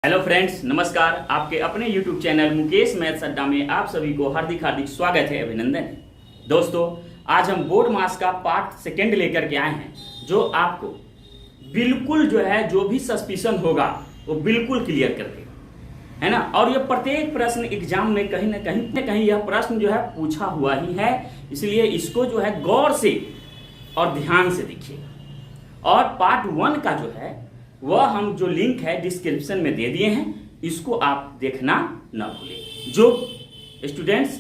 Hello friends, नमस्कार। आपके अपने YouTube चैनल मुकेश मैथ्स अड्डा में आप सभी को हार्दिक हार्दिक स्वागत है, अभिनंदन है। दोस्तों, आज हम बोर्ड मास का पार्ट सेकंड लेकर के आए हैं, जो आपको बिल्कुल जो है जो भी सस्पिशन होगा वो बिल्कुल क्लियर कर देगा, है ना। और ये प्रत्येक प्रश्न एग्जाम में कहीं ना कहीं यह प्रश्न जो है पूछा हुआ ही है, इसलिए इसको जो है गौर से और ध्यान से देखिएगा। और पार्ट 1 का जो है वह हम जो लिंक है डिस्क्रिप्शन में दे दिए हैं, इसको आप देखना न भूलें। जो स्टूडेंट्स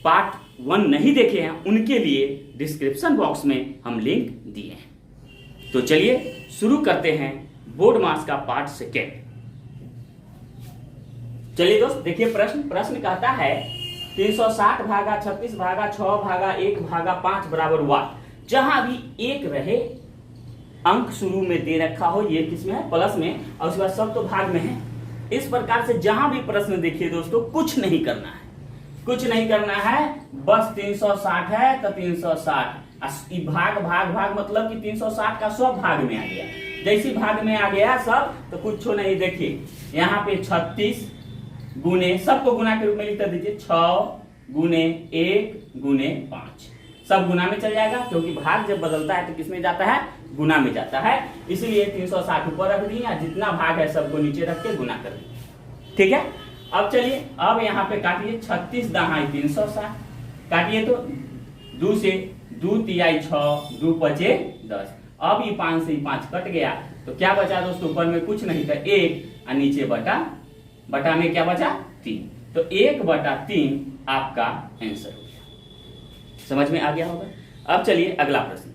पार्ट 1 नहीं देखे हैं उनके लिए डिस्क्रिप्शन बॉक्स में हम लिंक दिए हैं। तो चलिए शुरू करते हैं बोर्ड मास का पार्ट सेकेंड। चलिए दोस्त, देखिए प्रश्न कहता है 360 भागा 36 भागा 6 भागा 1 भागा 5 बराबर वाट। जहां भी एक रहे, अंक शुरू में दे रखा हो, ये किसमें है? प्लस में, और उसके बाद सब तो भाग में है। इस प्रकार से जहां भी प्रश्न देखिए दोस्तों, कुछ नहीं करना है, बस 360 है तो 360 भाग मतलब कि 360 का सब भाग में आ गया। जैसी भाग में आ गया सब, तो कुछ नहीं। देखिए यहाँ पे 36 गुने, सबको गुना के रूप में लिख दीजिए, 6 गुने 1 गुने 5, सब गुना में चल जाएगा, क्योंकि भाग जब बदलता है तो किसमें जाता है? गुना में जाता है। इसलिए 360 ऊपर रख दिए, जितना भाग है सबको नीचे रख के गुना कर दिए। ठीक है। अब चलिए, अब यहाँ पे काटिए, 36 दहाई 360 काटिए, तो 2 से 2 तिहाई 6, 2 पचे 10। अब ये 5 से 5 कट गया, तो क्या बचा दोस्तों? ऊपर में कुछ नहीं था, 1, और नीचे बटा में क्या बचा? 3। तो 1/3 आपका आंसर हो गया। समझ में आ गया होगा। अब चलिए अगला प्रश्न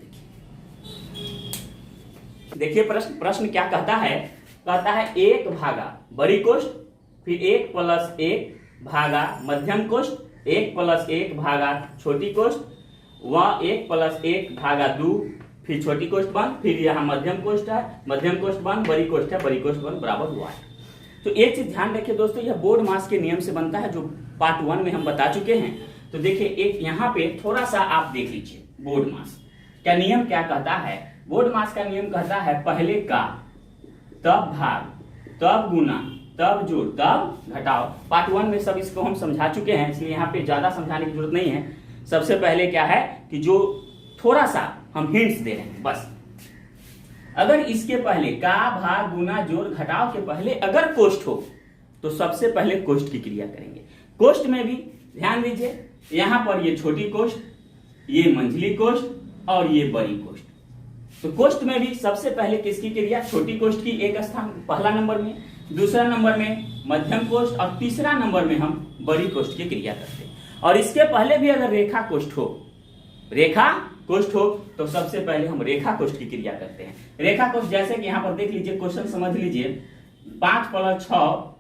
देखिए। प्रश्न क्या कहता है? कहता है 1 भागा बड़ी कोष्ठ, फिर 1 + 1 भागा मध्यम कोष्ठ, 1 + 1 भागा छोटी कोष्ठ, वह 1 + 1 भागा 2, फिर छोटी कोष्ठ बन, फिर यहाँ मध्यम कोष्ठ है, मध्यम कोष्ठ बन, बड़ी कोष्ठ है, बड़ी कोष्ठ बन बराबर वाट। तो एक चीज ध्यान रखिए दोस्तों, यह बोर्ड मास के नियम से बनता है, जो पार्ट 1 में हम बता चुके हैं। तो देखिए, एक यहाँ पे थोड़ा सा आप देख लीजिए, बोर्ड मास का नियम क्या कहता है। बोर्ड मास का नियम कहता है पहले का, तब भाग, तब गुना, तब जोड़, तब घटाओ। पार्ट 1 में सब इसको हम समझा चुके हैं, इसलिए यहाँ पे ज्यादा समझाने की जरूरत नहीं है। सबसे पहले क्या है कि जो थोड़ा सा हम हिंट्स दे रहे हैं बस। अगर इसके पहले का, भाग, गुना, जोड़, घटाव के पहले अगर कोष्ठ हो, तो सबसे पहले कोष्ठ की क्रिया करेंगे। कोष्ठ में भी ध्यान दीजिए, यहाँ पर ये छोटी कोष्ठ, ये मंझली कोष्ठ और ये बड़ी कोष्ठ। तो कोष्ठ में भी सबसे पहले किसकी क्रिया? छोटी कोष्ठ की एक स्थान पहला नंबर में, दूसरा नंबर में मध्यम कोष्ठ, और तीसरा नंबर में हम बड़ी कोष्ठ की क्रिया करते हैं। और इसके पहले भी अगर रेखा कोष्ठ हो, तो सबसे पहले हम रेखा कोष्ठ की क्रिया करते हैं। रेखा कोष्ठ जैसे कि यहाँ पर देख लीजिए, क्वेश्चन समझ लीजिए, 5 + 6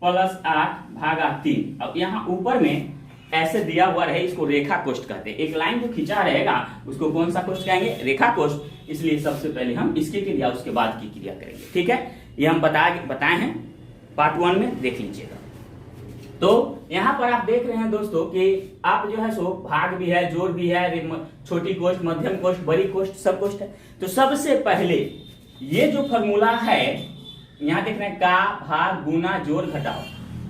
+ 8 भागा 3। अब यहाँ ऊपर में ऐसे दिया हुआ रहे, इसको रेखा कोष्ठ कहते हैं। एक लाइन जो खिंचा रहेगा उसको कौन सा कोष्ठ कहेंगे? रेखा कोष्ठ। इसलिए सबसे पहले हम इसकी क्रिया, उसके बाद की क्रिया करेंगे। ठीक है, ये हम बताए हैं पार्ट 1 में, देख लीजिएगा। तो यहाँ पर आप देख रहे हैं दोस्तों कि आप जो है सो भाग भी है, जोड़ भी है, छोटी कोष्ठ, मध्यम कोष्ठ, बड़ी कोष्ठ, सब कोष्ठ है। तो सबसे पहले ये जो फॉर्मूला है, यहाँ देख रहे हैं का, भाग, गुना, जोड़, घटाओ।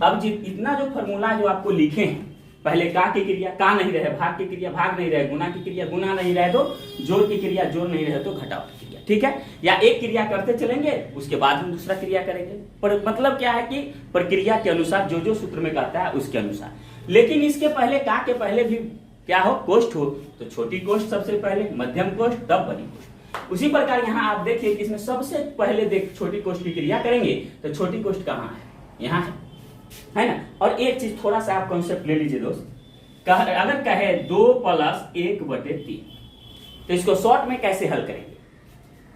अब इतना जो फॉर्मूला जो आपको लिखे हैं, पहले का की क्रिया, का नहीं रहे, भाग की क्रिया, भाग नहीं रहे, गुना की क्रिया, गुना नहीं रहे तो जोड़ की क्रिया, जोड़ नहीं रहे तो घटाव की क्रिया। ठीक है, या एक क्रिया करते चलेंगे, उसके बाद हम दूसरा क्रिया करेंगे। पर मतलब क्या है कि प्रक्रिया के अनुसार जो सूत्र में कहता है उसके अनुसार। लेकिन इसके पहले, का के पहले भी क्या हो? कोष्ठ हो, तो छोटी कोष्ठ सबसे पहले, मध्यम कोष्ठ, तब बड़ी कोष्ठ। उसी प्रकार यहाँ आप देखिए कि इसमें सबसे पहले छोटी कोष्ठ की क्रिया करेंगे, तो छोटी कोष्ठ कहाँ है? यहाँ है ना। और एक चीज थोड़ा सा आप कॉन्सेप्ट ले लीजिए दोस्त, अगर कहे 2 + 1/3, तो इसको शॉर्ट में कैसे हल करेंगे?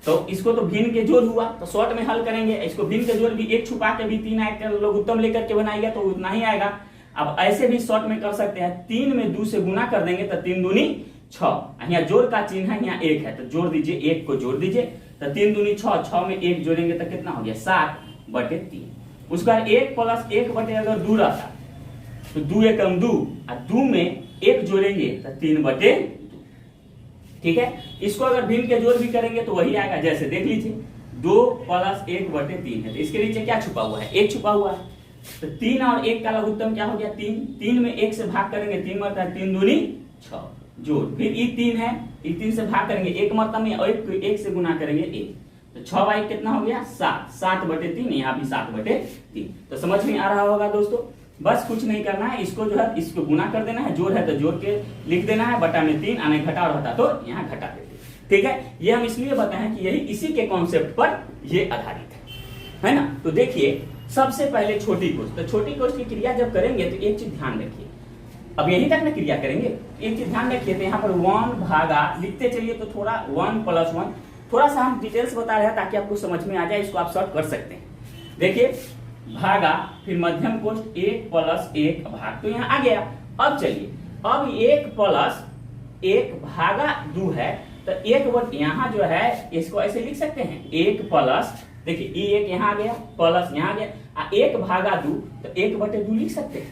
तो इसको तो भिन्न के जोड़ हुआ, तो शॉर्ट में हल करेंगे। इसको भिन्न के जोड़ भी 1 छुपा के भी 3 आएगा, लोग उत्तम लेकर के बनाएगा तो उतना ही आएगा। अब ऐसे भी शॉर्ट में कर सकते हैं, 3 में 2 से गुना कर देंगे तो 3 दूनी 6, यहाँ जोड़ का चिन्ह है, यहाँ 1 है तो जोड़ दीजिए, 1 को जोड़ दीजिए, तो 3 दूनी 6, 6 में 1 जोड़ेंगे तो कितना हो गया? 7/3। उसका 1 + 1 अगर 2 रहता, तो 2 × 2, और 2 में 1 जोड़ेंगे तो 3/2। ठीक है, इसको अगर भिन्न के जोड़ भी करेंगे तो वही आएगा। जैसे देख लीजिए, 2 प्लस 1/3 है, तो इसके नीचे क्या छुपा हुआ है? 1 छुपा हुआ है। तो 3 और 1 का लघुत्तम क्या हो गया? 3। 3 में 1 से भाग करेंगे, 3 मरता है, 3 दूनी 6 जोड़, फिर ये 3 है, ये 3 से भाग करेंगे, 1 मरता में, और 1 से गुना करेंगे 1, तो 6 बाई कितना हो गया? 7। 7/3, यहाँ भी 7/3। तो समझ में आ रहा होगा दोस्तों। बस कुछ नहीं करना है, इसको जो है इसको गुना कर देना है, जोड़ है तो जोड़ के लिख देना है, बटा में 3 आने, घटा और हटा तो यहाँ घटा देते। ठीक है, ये हम इसलिए बताएं कि यही इसी के कॉन्सेप्ट पर ये आधारित है ना। तो देखिए सबसे पहले छोटी कोष्ठ, तो छोटी कोष्ठ की क्रिया जब करेंगे तो एक चीज ध्यान रखिए, अब यहीं तक ना क्रिया करेंगे, एक चीज ध्यान रखिए, तो यहाँ पर 1 भागा लिखते चलिए, तो थोड़ा 1 + 1 थोड़ा सा हम डिटेल्स बता रहे हैं ताकि आपको समझ में आ जाए, इसको आप शॉर्ट कर सकते हैं। देखिए भागा, फिर मध्यम कोष्ठ 1 + 1 भाग, तो यहाँ आ गया। अब चलिए, अब 1 + 1 भागा 2 है, तो 1 यहाँ जो है इसको ऐसे लिख सकते हैं, 1 प्लस, देखिए ये 1 यहाँ आ गया, प्लस यहाँ आ गया, 1 भागा 2, तो 1/2 लिख सकते हैं,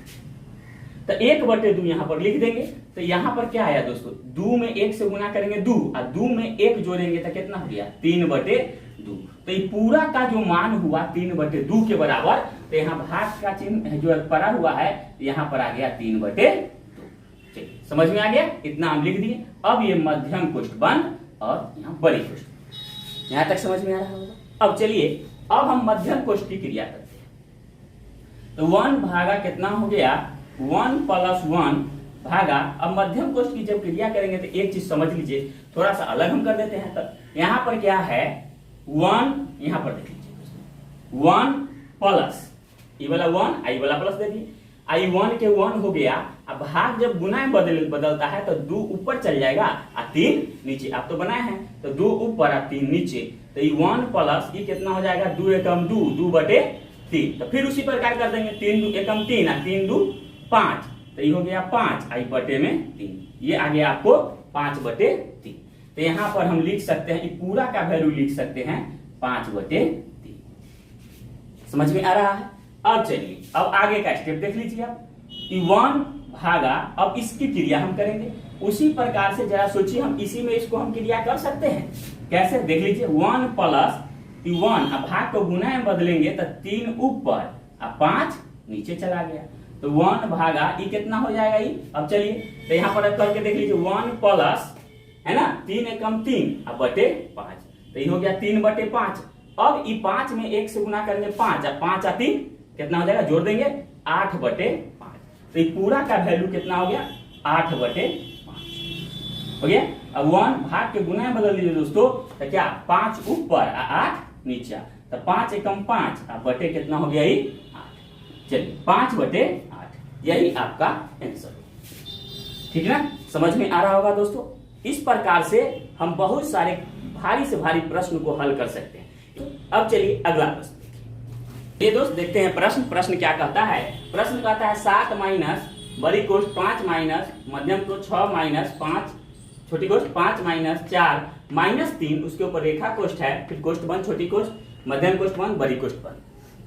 तो 1/2 यहाँ पर लिख देंगे। तो यहाँ पर क्या आया दोस्तों? 2 में 1 से गुना करेंगे 2, और 2 में 1 जोड़ेंगे तो कितना हो गया? 3/2। तो ये पूरा का जो मान हुआ 3/2 के बराबर, तो यहाँ भाग का चिन्ह जो पड़ा हुआ है, यहाँ पर आ गया 3/2। समझ में आ गया? इतना हम लिख दिए। अब ये मध्यम कोष्ठ बंद और यहाँ बड़ी कोष्ठ, यहाँ तक समझ में आ रहा होगा। अब चलिए, अब हम मध्यम कोष्ठ की क्रिया करते हैं। तो 1 भागा कितना हो गया? 1 + 1 भागा, अब मध्यम कोष्ठ की जब क्रिया करेंगे तो एक चीज समझ लीजिए, थोड़ा सा अलग हम कर देते हैं। तब यहाँ पर क्या है? 1, यहाँ पर देख लीजिए, 1 प्लस ये वाला 1, आई वाला प्लस दे दिए, आई 1 के 1 हो गया। अब भाग जब गुना में बदलता है तो 2 ऊपर चल जाएगा और 3 नीचे। आप तो बनाए हैं, तो 2 ऊपर और 3 नीचे, तो ये 1 प्लस ये कितना हो जाएगा? 2 एकम 2, 2/3। तो फिर उसी प्रकार कर देंगे, 3 2 एकम 3 और 3 2 5, तो ये हो गया 5, आई बटे में 3, ये आ गया आपको 5/3। तो यहाँ पर हम लिख सकते हैं, पूरा का वैल्यू लिख सकते हैं 5/3। समझ में आ रहा है? अब चलिए, अब आगे का स्टेप देख लीजिए आप, 1 भागा, अब इसकी क्रिया हम करेंगे उसी प्रकार से। जरा सोचिए, हम इसी में इसको हम क्रिया कर सकते हैं, कैसे देख लीजिए, 1 + 1, अब भाग को गुना में बदलेंगे तो 3 ऊपर और 5 नीचे चला गया, तो 1 भागा ये कितना हो जाएगा ये? अब चलिए, तो यहाँ पर करके देख लीजिए, 1 प्लस है ना, 3 एकम 3 और बटे 5, तो ये हो गया 3/5। अब ये 5 में 1 से गुना करेंगे 5, और 5 और 3 कितना हो जाएगा? जोड़ देंगे 8/5, तो ये पूरा का वैल्यू कितना हो गया? 8/5 हो गया। अब 1 भाग के गुना में बदल दीजिए दोस्तों, तो क्या? 5 ऊपर 8 नीचे, तो 5 एकम 5 और बटे कितना हो गया? ये 8। चलिए 5/8, यही आपका आंसर। ठीक ना? समझ में आ रहा होगा दोस्तों। इस प्रकार से हम बहुत सारे भारी से भारी प्रश्न को हल कर सकते हैं। अब चलिए अगला प्रश्न, ये दोस्त देखते हैं प्रश्न क्या कहता है। प्रश्न कहता है 7 माइनस बड़ी कोष्ठ 5 माइनस मध्यम कोष्ठ 6 माइनस 5 छोटी कोष्ठ 5 माइनस 4 माइनस 3, उसके ऊपर रेखा कोष्ठ है, फिर कोष्ठ बंद छोटी कोष्ठ मध्यम कोष्ठ बंद बड़ी कोष्ठ बंद।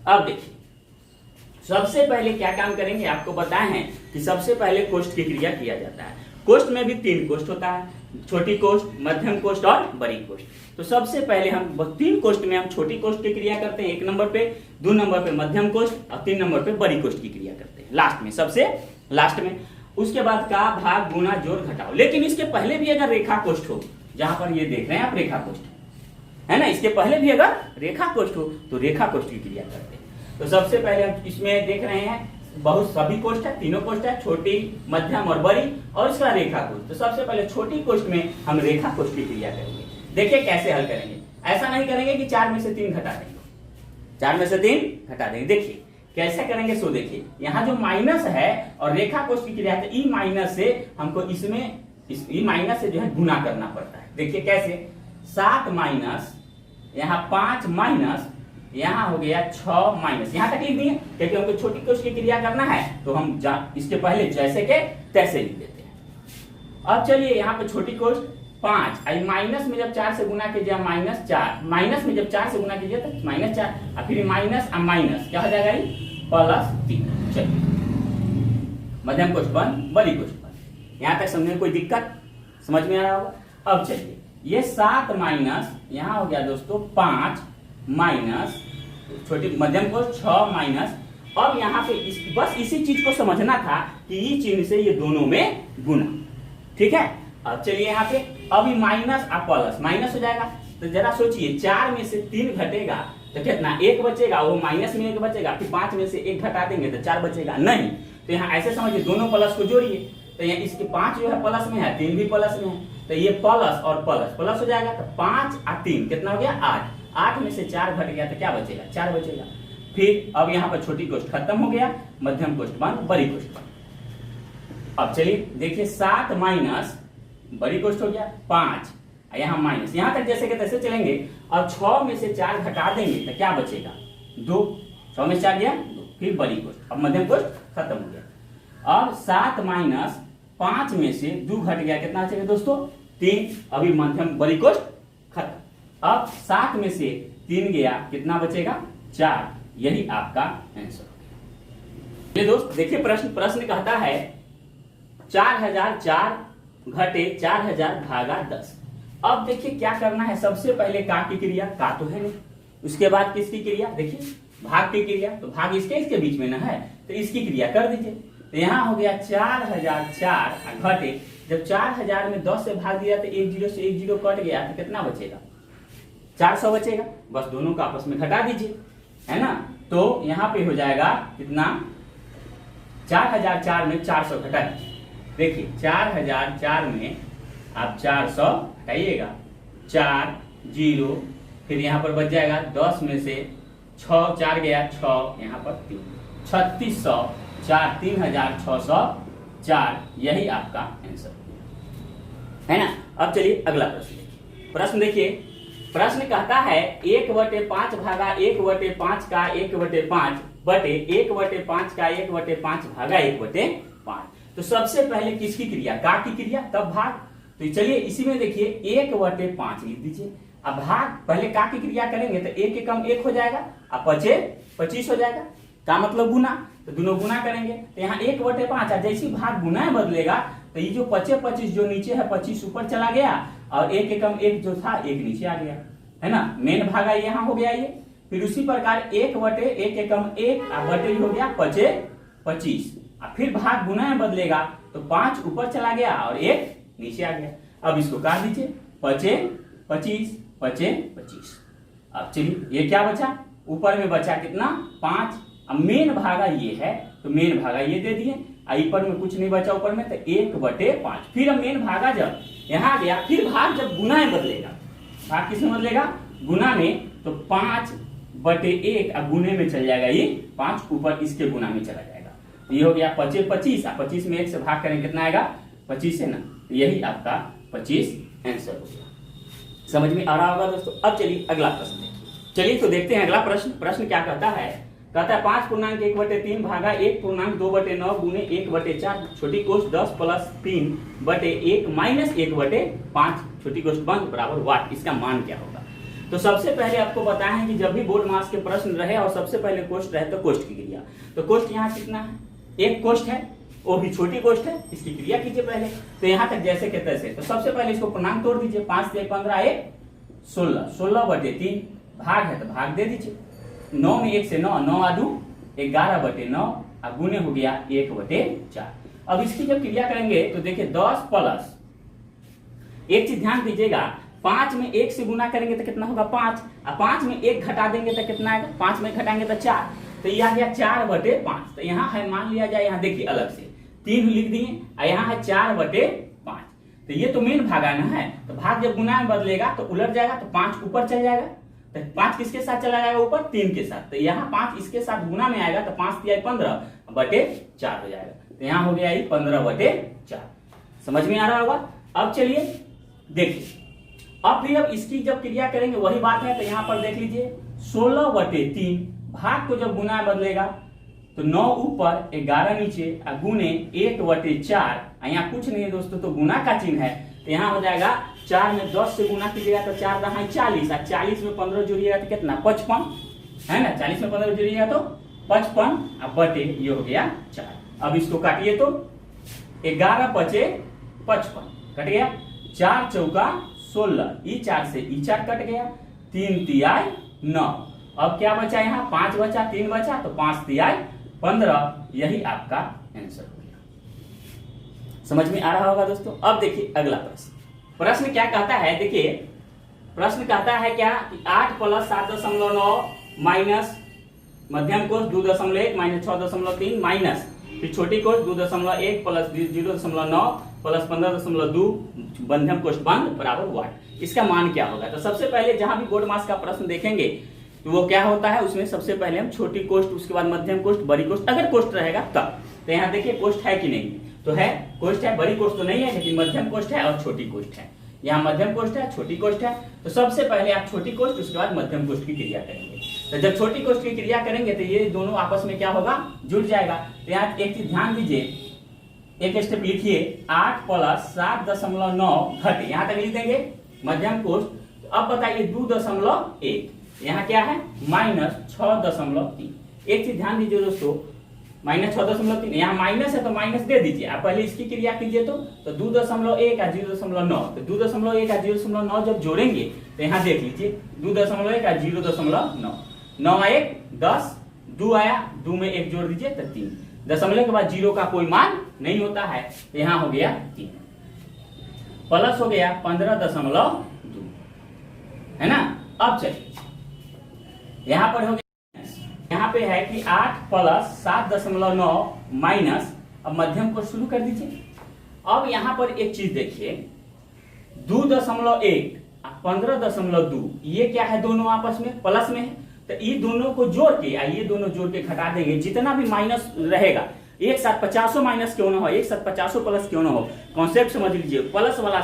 अब देखिए, सबसे पहले क्या काम करेंगे, आपको बताए हैं कि सबसे पहले कोष्ठ की क्रिया किया जाता है। कोष्ठ में भी 3 कोष्ठ होता है, छोटी कोष्ठ, मध्यम कोष्ठ और बड़ी कोष्ठ। तो सबसे पहले हम 3 कोष्ठ में हम छोटी कोष्ठ की क्रिया करते हैं 1 नंबर पे, 2 नंबर पे मध्यम कोष्ठ और 3 नंबर पे बड़ी कोष्ठ की क्रिया करते हैं लास्ट में, सबसे लास्ट में। उसके बाद का भाग गुना जोड़ घटाओ, लेकिन इसके पहले भी अगर रेखा कोष्ठ हो, जहां पर ये देख रहे हैं आप रेखा कोष्ठ है ना, इसके पहले भी अगर रेखा कोष्ठ हो तो रेखा कोष्ठ की क्रिया करते हैं। तो सबसे पहले हम इसमें देख रहे हैं बहुत सभी कोष्ठ है, तीनों कोष्ठ है, छोटी मध्यम और बड़ी, और इसका रेखा कोष्ठ। तो सबसे पहले छोटी कोष्ठ में हम रेखा कोष्ठ की क्रिया करेंगे। देखिए कैसे हल करेंगे, ऐसा नहीं करेंगे कि 4 में से 3 घटा देंगे, 4 में से 3 घटा देंगे। देखिए कैसे करेंगे, सो देखिए यहाँ जो माइनस है और रेखा कोष्ठ की क्रिया है, ई माइनस से हमको इसमें ई माइनस से जो है गुना करना पड़ता है। देखिए कैसे, 7 माइनस यहाँ 5 माइनस यहाँ हो गया 6 माइनस, यहाँ तक लिख दिए क्योंकि हमको छोटी कोष्ठ की क्रिया करना है, तो हम इसके पहले जैसे के तैसे लिख देते हैं। अब चलिए यहाँ पे छोटी कोष्ठ 5, आई माइनस में जब 4 से गुना कीजिए -4, माइनस में जब 4 से गुना कीजिए तो -4, और फिर माइनस माइनस क्या हो जाएगा +3। चलिए मध्यम कोष्ठ बंद बड़ी कोष्ठ बंद, यहाँ तक समझने में कोई दिक्कत समझ में आ रहा होगा। अब चलिए ये 7 माइनस यहाँ हो गया दोस्तों 5 माइनस छोटी मध्यम कोष्ठ 6 माइनस, अब यहाँ पे बस इसी चीज को समझना था कि ये चिन्ह से ये दोनों में गुना, ठीक है। अब चलिए यहाँ पे अभी माइनस और प्लस, माइनस हो जाएगा तो जरा सोचिए 4 में से 3 घटेगा तो कितना, 1 बचेगा, वो माइनस में 1 बचेगा, फिर 5 में से 1 घटा देंगे तो 4 बचेगा, नहीं। तो यहाँ ऐसे समझिए दोनों प्लस को जोड़िए, तो यहाँ इसके 5 जो है प्लस में है, 3 भी प्लस में है, तो ये प्लस और प्लस प्लस हो जाएगा, तो 5 और 3 कितना हो गया 8, 8 में से 4 घट गया तो क्या बचेगा, 4 बचेगा। फिर अब यहाँ पर छोटी कोष्ठ खत्म हो गया, मध्यम कोष्ठ बंद, बड़ी कोष्ठ बंद। अब चलिए देखिए 7 माइनस बड़ी कोष्ठ हो गया 5, यहाँ माइनस, यहाँ तक जैसे के तैसे चलेंगे। और 6 में से 4 घटा देंगे तो क्या बचेगा 2, 6 में से 4 गया 2, फिर बड़ी कोष्ठ, अब मध्यम कोष्ठ खत्म हो गया। अब 7 माइनस 5 में से 2 घट गया, कितना बचेगा दोस्तों 3, अभी मध्यम बड़ी कोष्ठ खत्म। अब 7 में से 3 गया, कितना बचेगा 4, यही आपका आंसर। ये दोस्त देखिए प्रश्न कहता है 4004 घटे 4000 भागा 10। अब देखिए क्या करना है, सबसे पहले का की क्रिया, का तो है नहीं, उसके बाद किसकी क्रिया, देखिए भाग की क्रिया, तो भाग इसके बीच में ना है तो इसकी क्रिया कर दीजिए। तो यहाँ हो गया 4004 घटे, जब 4000 में 10 से भाग दिया तो 1 0 से 1 0 कट गया तो कितना बचेगा 400 बचेगा, बस दोनों को आपस में घटा दीजिए, है ना। तो यहाँ पे हो जाएगा कितना 4004 में 400 घटा दीजिए, देखिए 4004 में आप 400 हटाइएगा, 4 0, फिर यहाँ पर बच जाएगा 10 में से 6 4 गया 6, यहाँ पर 3, 3600, 4 3604, यही आपका आंसर है ना। अब चलिए अगला प्रश्न देखिए, प्रश्न देखिए, प्रश्न कहता है 1/5 भागा 1/5 का 1/5 बटे 1/5 का 1/5 भागा 1/5। तो सबसे पहले किसकी क्रिया, का की क्रिया, तब भाग। तो चलिए इसी में देखिए 1/5 लिख दीजिए, अब भाग पहले का की क्रिया करेंगे तो 1 के कम 1 हो जाएगा, अब 25 हो जाएगा, का मतलब गुना, तो दोनों गुना करेंगे तो यहाँ 1/5, जैसे भाग गुना बदलेगा तो ये जो 25 जो नीचे है 25 ऊपर चला गया, और 1 के कम 1 जो था 1 नीचे आ गया, है ना, मेन भागा यहाँ हो गया ये। फिर उसी प्रकार 1/1 के कम 1 बटे हो गया 25, और फिर भाग गुना में बदलेगा तो 5 ऊपर चला गया और 1 नीचे आ गया। अब इसको काट दीजिए, 25 25। अब चलिए ये क्या बचा, ऊपर में बचा कितना 5, अब मेन भागा ये है तो मेन भागा ये दे दिए, ऊपर में कुछ नहीं बचा ऊपर में तो 1/5। फिर अब मेन भागा जब यहाँ आ गया, फिर भाग जब गुना में बदलेगा, भाग किस में बदलेगा गुना में, तो 5/1 अब गुने में चल जाएगा, ये 5 ऊपर इसके गुना में चला जाएगा, तो ये हो गया 25, 25 में 1 से भाग करेंगे कितना आएगा 25 है ना, तो यही आपका 25 आंसर हो गया। समझ में आ रहा होगा दोस्तों। अब चलिए अगला प्रश्न देखिए, चलिए तो देखते हैं अगला प्रश्न। प्रश्न क्या कहता है, कहता है 5.1/3 भागा 1.2/9 गुने 1/4 छोटी कोष्ठ 10 + 3/1 - 1/5 छोटी कोष्ठ बंद बराबर वाट, इसका मान क्या होगा। तो सबसे पहले आपको बताया है कि जब भी बोर्ड मास के प्रश्न रहे और सबसे पहले कोष्ठ रहे तो कोष्ठ की क्रिया, तो कोष्ठ यहाँ कितना है, एक कोष्ठ है, वो भी छोटी कोष्ठ है, इसकी क्रिया कीजिए पहले। तो यहाँ तक जैसे के तैसे, तो सबसे पहले इसको पूर्णांक तोड़ दीजिए, 5 से 15 1 16, 16/3 भाग है तो भाग दे दीजिए, 9 में 1 से 9, 9 आ 2 11/9 अब गुने हो गया 1/4। अब इसकी जब क्रिया करेंगे तो देखिए 10 प्लस, एक चीज ध्यान दीजिएगा, 5 में 1 से गुना करेंगे तो कितना होगा 5, और 5 में 1 घटा देंगे तो कितना आएगा, 5 में घटाएंगे तो 4, तो ये आ गया 4/5। तो यहाँ है मान लिया जाए, यहाँ देखिए अलग से 3 लिख दिए, और यहाँ है 4/5। तो ये तो मेन भागा ना है, तो भाग जब गुना में बदलेगा तो उलट जाएगा, तो 5 ऊपर चल जाएगा, तो 5 किसके साथ चला जाएगा ऊपर, 3 के साथ, तो यहाँ 5 इसके साथ गुना में आएगा तो 5 × 15/4 हो जाएगा, तो यहाँ हो गया 15/4। समझ में आ रहा होगा। अब चलिए देखिए, अब फिर अब इसकी जब क्रिया करेंगे वही बात है, तो यहाँ पर देख लीजिए 16/3 भाग को जब गुना बदलेगा तो 9 ऊपर 11 नीचे गुने 1/4, यहाँ कुछ नहीं है दोस्तों, तो गुना का चिन्ह है, तो यहाँ हो जाएगा 4 में 10 से गुना कीजिएगा तो 4 दहाई 40, और 40 में 15 जोड़िएगा तो कितना 55, है ना, 40 में 15 जोड़िएगा तो 55, अब बटे ये हो गया 4। अब इसको काटिए तो 11 × 5 = 55 कट गया, 4 × 4 = 16, ई 4 से ई 4 कट गया, 3 × 3 = 9। अब क्या बचा यहाँ, 5 बचा, 3 बचा, तो 5 तिहाई 15, यही आपका आंसर हो गया। समझ में आ रहा होगा दोस्तों। अब देखिए अगला प्रश्न। प्रश्न क्या कहता है, देखिए प्रश्न कहता है क्या कि 8 प्लस 7.9 माइनस मध्यम कोष्ठ 2.1 माइनस 6.3 माइनस फिर छोटी कोष्ठ 2.1 प्लस 0.9 प्लस 15.2 मध्यम कोष्ठ बंद बराबर वाट। इसका मान क्या होगा। तो सबसे पहले जहां भी बोर्ड मास का प्रश्न देखेंगे तो वो क्या होता है, उसमें सबसे पहले हम छोटी कोष्ठ, उसके बाद मध्यम कोष्ठ, बड़ी कोष्ठ, अगर कोष्ठ रहेगा तब। तो यहाँ देखिए कोष्ठ है कि नहीं, तो है, कोष्ठ है, बड़ी कोष्ठ तो नहीं है लेकिन मध्यम कोष्ठ है और छोटी कोष्ठ है। यहाँ मध्यम कोष्ठ है, छोटी कोष्ठ है, तो सबसे पहले आप छोटी कोष्ठ उसके बाद मध्यम कोष्ठ की क्रिया करेंगे। तो जब छोटी कोष्ठ की क्रिया करेंगे तो ये दोनों आपस में क्या होगा, जुड़ जाएगा। तो यहाँ एक चीज ध्यान दीजिए, एक स्टेप लिखिए, 8 प्लस 7.9 घट, यहाँ तक लिख देंगे मध्यम कोष्ठ। अब बताइए 2.1, यहाँ क्या है माइनस 6.3। एक चीज ध्यान दीजिए दोस्तों, माइनस 6.3, यहाँ माइनस है तो माइनस दे दीजिए। आप पहले इसकी क्रिया कीजिए तो 2.1 और 0.9, तो 2.1 और 0.9 जब जोड़ेंगे तो यहाँ देख लीजिए 2.1 और 0.9, 9 1 10, 2 आया, 2 में 1 जोड़ दीजिए तो 3, दशमलव के बाद 0 का कोई मान नहीं होता है, तो यहाँ हो गया 3, प्लस हो गया 15.2, है ना। अब चलिए यहाँ पर हो गया, यहाँ पे है कि 8 प्लस 7.9 माइनस, अब मध्यम को शुरू कर दीजिए। अब यहाँ पर एक चीज देखिए, 2.1 15.2, ये क्या है, दोनों आपस में प्लस में है, तो ये दोनों को जोड़ के, ये दोनों जोड़ के घटा देंगे, जितना भी माइनस रहेगा एक साथ 50 माइनस क्यों ना हो, एक साथ 50 प्लस क्यों ना हो, कॉन्सेप्ट समझ लीजिए। प्लस वाला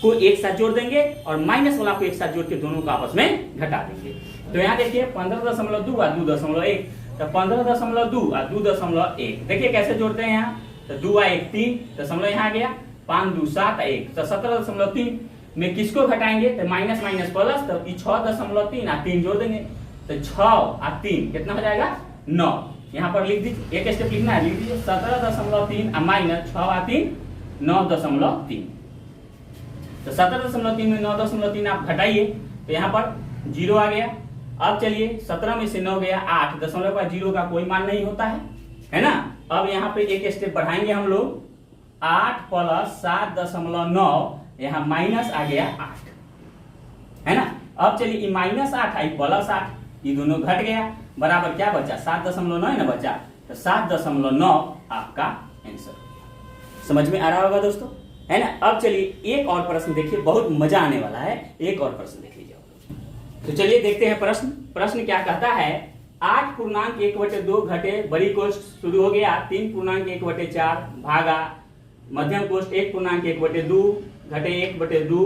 को एक साथ जोड़ देंगे और माइनस वाला को एक साथ जोड़ के दोनों को आपस में घटा देंगे। तो यहाँ देखिए 15.2 और 2.1, तो 15.2 और 2.1, देखिए कैसे जोड़ते हैं यहाँ, तो 2 1 3 दशमलव यहाँ आ गया, 5 2 7 1, तो 17.3 में किसको घटाएंगे, तो माइनस माइनस प्लस, तो 6.3 और 3 जोड़ देंगे, तो 6 और 3 कितना हो जाएगा 9। यहाँ पर लिख दीजिए, एक स्टेप लिखना है, लिख दीजिए 17.3 और माइनस 6 और 3 9.3, तो 17.3 में 9.3 आप घटाइए तो यहाँ पर 0 आ गया। अब चलिए 17 में से 9 गया 8, दशमलव का 0 का कोई मान नहीं होता है ना। अब यहाँ पे एक स्टेप बढ़ाएंगे हम लोग, 8 प्लस 7.9, यहाँ माइनस आ गया 8, है ना। अब चलिए माइनस 8 आई प्लस 8, ये दोनों घट गया, बराबर क्या बचा 7.9 ना बचा, तो 7.9 आपका आंसर। समझ में आ रहा होगा दोस्तों, है ना। अब चलिए एक और प्रश्न देखिए, बहुत मजा आने वाला है, एक और प्रश्न देख लीजिए। तो चलिए देखते हैं प्रश्न। प्रश्न क्या कहता है, 8.1/2 घटे बड़ी कोष्ठ शुरू हो गया, 3.1/4 भागा मध्यम कोष्ठ 1.1/2 घटे 1/2,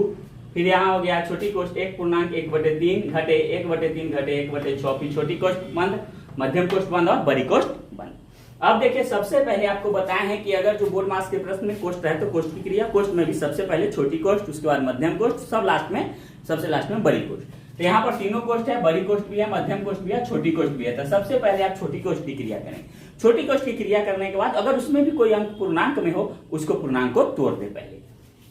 फिर यहाँ हो गया छोटी कोष्ठ 1.1/3 घटे 1/3 घटे 1/6, फिर छोटी कोष्ठ बंद, मध्यम कोष्ठ बंद और बड़ी कोष्ठ बंद। अब देखिए सबसे पहले आपको बताया है कि अगर जो बोर्ड मास के प्रश्न में कोष्ठ है तो कोष्ठ की क्रिया, कोष्ठ में भी सबसे पहले छोटी कोष्ठ, उसके बाद मध्यम कोष्ठ, सब लास्ट में, सबसे लास्ट में बड़ी कोष्ठ। तो यहाँ पर तीनों कोष्ठ है, बड़ी कोष्ठ भी है, मध्यम कोष्ठ भी है, छोटी कोष्ठ भी है। तो सबसे पहले आप छोटी कोष्ठ की क्रिया करें। छोटी कोष्ठ की क्रिया करने के बाद अगर उसमें भी कोई अंक पूर्णांक में हो, उसको पूर्णांक को तोड़ दे पहले।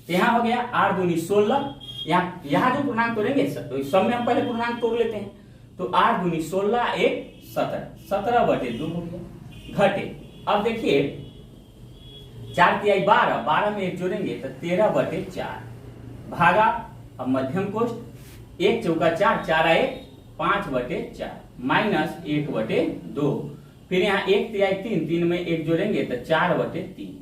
तो यहाँ हो गया 8 दूनी 16, यहाँ जो पूर्णांक तोड़ेंगे सब में हम पहले पूर्णांक तोड़ लेते हैं, तो 8 दूनी 16 1 17, 17/2 हो गया घटे। अब देखिए 4 तिहाई 12, 12 में 1 जोड़ेंगे तो 13/4 भागा, अब मध्यम कोष्ठ 1 चौका 4, 4 आए 5/4 माइनस 1/2, फिर यहाँ 1 तिहाई 3, 3 में 1 जोड़ेंगे तो 4/3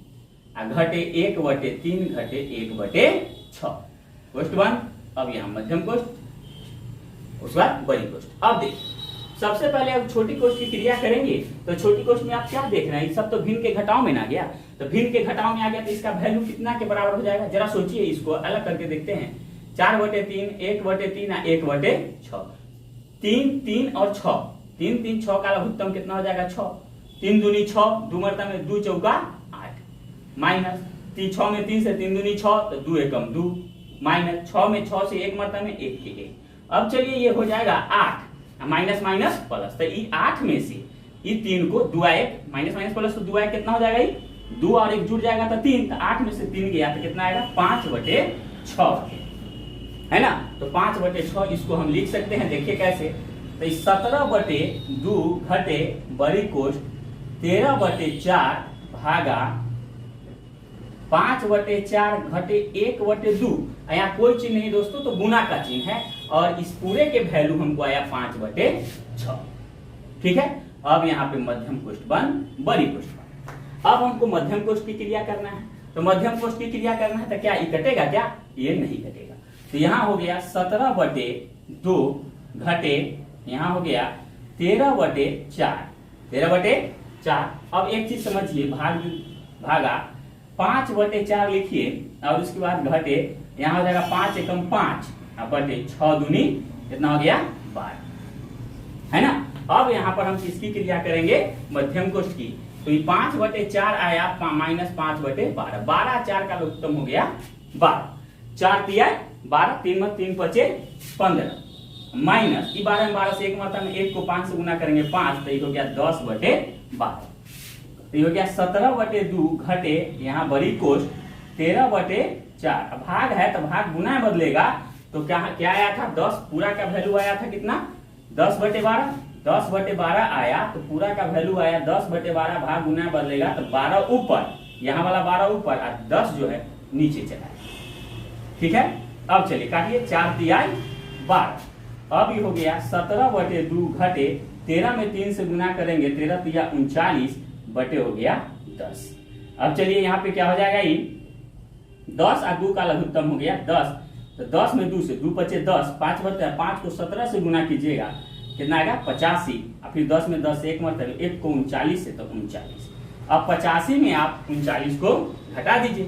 घटे 1/3 घटे 1/6 कोष्ठ बंद। अब यहाँ मध्यम कोष्ठ, उसके बाद बड़ी कोष्ठ। अब देखिए सबसे पहले अब छोटी कोष्ठ की क्रिया करेंगे, तो छोटी कोष्ठ में आप क्या देख रहे हैं, सब तो भिन्न के घटाव में ना गया, तो भिन्न के घटाव में आ गया तो इसका वैल्यू कितना के बराबर हो जाएगा, जरा सोचिए, इसको अलग करके देखते हैं। 4/3 1/3 और 1/6, 3 3 और 6, 3 3 6 का लघुत्तम कितना हो जाएगा 6, 3 दूनी 6, 2 मरता में 2 चौका 8 माइनस 6 में 3 से 3 दूनी 6, तो 2 एकम 2 माइनस 6 में 6 से 1 मरता में 1 के 1। अब चलिए ये हो जाएगा 8 माइनस माइनस प्लस, तो ये 8 में से ये 3 को 2 1 माइनस माइनस प्लस, तो 2 1 कितना हो जाएगा, ये 2 और 1 जुड़ जाएगा तो 3, तो 8 में से 3 गया तो कितना आएगा 5/6, है ना। तो 5/6 इसको हम लिख सकते हैं, देखिए कैसे, तो 17/2 घटे बड़ी कोष्ठ 13/4 भागा 5/4 घटे 1/2। यहाँ कोई चिन्ह नहीं दोस्तों, तो गुना का चिन्ह है और इस पूरे के वैल्यू हमको आया 5/6। ठीक है, अब यहाँ पे मध्यम कोष्ठ बन बड़ी कोष्ठ बन। अब हमको मध्यम कोष्ठ की क्रिया करना है, तो मध्यम कोष्ठ की क्रिया करना है तो क्या ये कटेगा? क्या ये नहीं कटेगा। तो यहाँ हो गया 17/2 घटे, यहाँ हो गया 13/4, 13/4। अब एक चीज समझिए, भागा 5/4 लिखिए और उसके बाद घटे, यहाँ हो जाएगा 5 एकम 5 बटे 6 दूनी कितना हो गया? 12, है ना। अब यहाँ पर हम किसकी क्रिया करेंगे? मध्यम कोष्ठ की। तो ये 5/4 आया माइनस 5/12, 12 4 का लघुत्तम हो गया 12, 4 दिया 12, 3 में 3 बचे 15 माइनस 12 में 12 से एक मतलब में 1 को 5 से गुना करेंगे 5, तो ये हो गया 10/12। तो ये हो गया 17/2 घटे, यहाँ बड़ी कोष्ठ 13/4। भाग है तो भाग गुना बदलेगा, तो क्या आया था? 10 पूरा का वैल्यू आया था कितना? 10/12, 10/12 आया तो पूरा का वैल्यू आया 10/12, भाग गुना बदलेगा तो 12 ऊपर, यहाँ वाला 12 ऊपर और 10 जो है नीचे चला। ठीक है, अब चलिए काटिए, 4 तिया 12। अब ये हो गया 17/2 घटे 13 में 3 से गुना करेंगे 13 तिया 39 बटे हो गया 10। अब चलिए यहाँ पे क्या हो जाएगा? ये 10 और 2 का लघुत्तम हो गया 10, तो 10 में 2 से 2 बचे 10, 5 बचता है, 5 को 17 से गुना कीजिएगा कितना आएगा? 85, और फिर 10 में 10 एक मतलब 1 को 39 से तो 39। अब 85 में आप 39 को घटा दीजिए,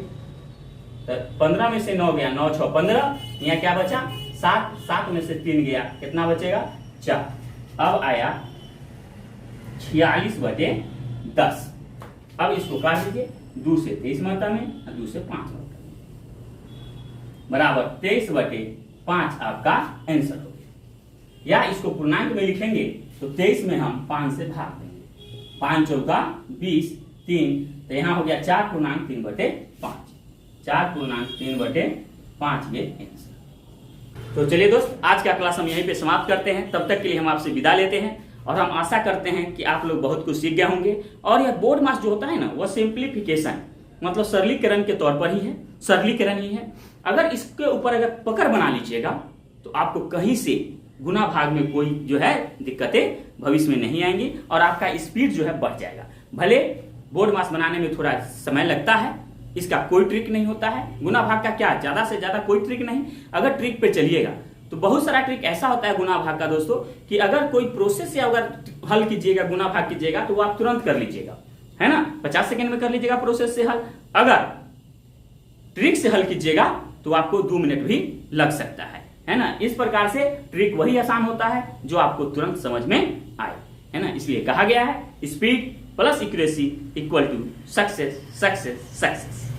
तो 15 में से 9 गया, 9 6 15, यहाँ क्या बचा? 7, 7 में से 3 गया, कितना बचेगा? 4। अब आया 46/10। अब इसको काट दीजिए, 2 से 23 मात्रा में और 2 से 5 मात्रा में, बराबर 23/5 आपका आंसर हो गया। या इसको पूर्णांक में लिखेंगे तो 23 में हम 5 से भाग देंगे, 5 चौका 20, 3, तो यहाँ हो गया 4.3/5, 4.3/5 ये आंसर। तो चलिए दोस्त, आज का क्लास हम यहीं पे समाप्त करते हैं। तब तक के लिए हम आपसे विदा लेते हैं और हम आशा करते हैं कि आप लोग बहुत कुछ सीख गए होंगे। और यह बोर्ड मास जो होता है ना, वह सिंप्लीफिकेशन मतलब सरलीकरण के तौर पर ही है, सरलीकरण ही है। अगर इसके ऊपर अगर पकड़ बना लीजिएगा तो आपको कहीं से गुना भाग में कोई जो है दिक्कतें भविष्य में नहीं आएंगी और आपका स्पीड जो है बढ़ जाएगा। भले बोर्ड मास बनाने में थोड़ा समय लगता है, इसका कोई ट्रिक नहीं होता है। गुना भाग का क्या, ज्यादा से ज्यादा कोई ट्रिक नहीं। अगर ट्रिक पे चलिएगा तो बहुत सारा ट्रिक ऐसा होता है गुना भाग का दोस्तों, कि अगर कोई प्रोसेस से अगर हल कीजिएगा, गुना भाग कीजिएगा तो वो आप तुरंत कर लीजिएगा, है ना, 50 सेकंड में कर लीजिएगा प्रोसेस से हल। अगर ट्रिक से हल कीजिएगा तो आपको 2 मिनट भी लग सकता है ना। इस प्रकार से ट्रिक वही आसान होता है जो आपको तुरंत समझ में आए, है ना। इसलिए कहा गया है speed plus accuracy equal to success, success, success.